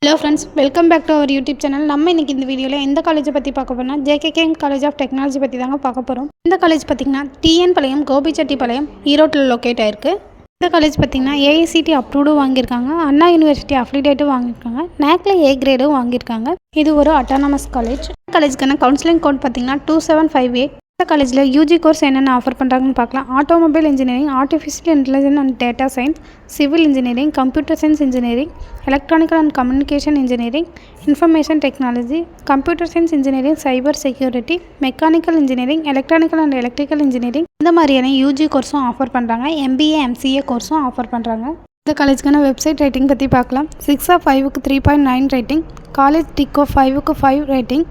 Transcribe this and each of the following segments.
Hello friends, welcome back to our YouTube channel. நம்ம இன்றைக்கி இந்த வீடியோவில் எந்த காலேஜை பற்றி பார்க்க போகிறோம்னா ஜேகேகே காலேஜ் ஆஃப் டெக்னாலஜி பற்றி தாங்க பார்க்க போகிறோம். இந்த காலேஜ் பார்த்திங்கன்னா டிஎன் பாளையம், கோபிச்செட்டிப்பாளையம், ஈரோட்டில் லொக்கேட் ஆயிருக்கு. இந்த காலேஜ் பார்த்திங்கன்னா ஏஐசிடி அப்ரூவ்டும் வாங்கியிருக்காங்க, அண்ணா யூனிவர்சிட்டி அஃபிலியேட்டும் வாங்கியிருக்காங்க, நேக்கில் ஏ கிரேடும் வாங்கியிருக்காங்க. இது ஒரு அட்டானமஸ் காலேஜ். இந்த காலேஜுக்கான கவுன்சிலிங் கோட் பார்த்திங்கன்னா 2758. இந்த காலேஜில் யூஜி கோர்ஸ் என்னென்ன ஆஃபர் பண்ணுறாங்கன்னு பார்க்கலாம். Automobile engineering, artificial intelligence and data science, civil engineering, computer science engineering, electronical and communication engineering, information technology, computer science engineering, cyber security, mechanical engineering, electronical and electrical engineering, இந்த மாதிரியான UG கோர்ஸும் offer பண்ணுறாங்க. MBA MCA கோர்ஸும் offer பண்ணுறாங்க. இந்த காலேஜுக்கான website rating பற்றி பார்க்கலாம். 6/5க்கு 3.9 ரேட்டிங், காலேஜ் டிக்கோ 5க்கு 5 ரேட்டிங்,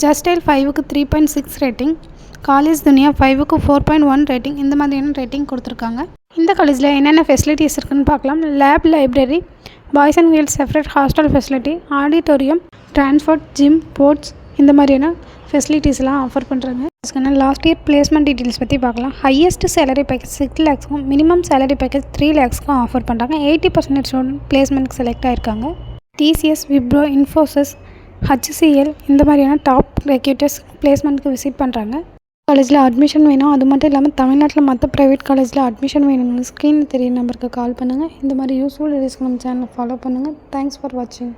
ஜஸ்டைல் 5க்கு 3.6 ரேட்டிங், காலேஜ் துனியா 5க்கு 4.1 ரேட்டிங், இந்த மாதிரியான ரேட்டிங் கொடுத்துருக்காங்க. இந்த காலேஜில் என்னென்ன ஃபெசிலிட்டிஸ் இருக்குதுன்னு பார்க்கலாம். Lab, library, boys and girls separate hostel facility, auditorium, transport, gym, sports, இந்த மாதிரியான ஃபெசிலிட்டிஸ்லாம் ஆஃபர் பண்ணுறாங்க. அதுக்கான லாஸ்ட் இயர் பிளேஸ்மெண்ட் டீட்டெயில்ஸ் பற்றி பார்க்கலாம். ஹையஸ்ட் சேலரி பேக்கேஜ் 6 lakhsக்கும், மினிமம் சேலரி பேக்கேஜ் 3 lakhsக்கும் ஆஃபர் பண்ணுறாங்க. 80% ஸ்டூடெண்ட் பிளேஸ்மெண்ட்க்கு செலக்ட் ஆகிருக்காங்க. டிசிஎஸ், விப்ரோ, இன்ஃபோசிஸ், ஹச்சிசிஎல், இந்த மாதிரியான டாப் ரெக்ரூட்டர்ஸ் பிளேஸ்மெண்ட்க்கு விசிட் பண்ணுறாங்க. காலேஜில் அட்மிஷன் வேணும், அது மட்டும் இல்லாமல் தமிழ்நாட்டில் மற்ற ப்ரைவேட் காலேஜில் அட்மிஷன் வேணும்னு ஸ்க்ரீனில் தெரிய நம்பருக்கு கால் பண்ணுங்கள். இந்த மாதிரி யூஸ்ஃபுல் வீடியோஸ்க்கு நம்ம சேனலை ஃபாலோ பண்ணுங்கள். தேங்க்ஸ் ஃபார் வாட்சிங்.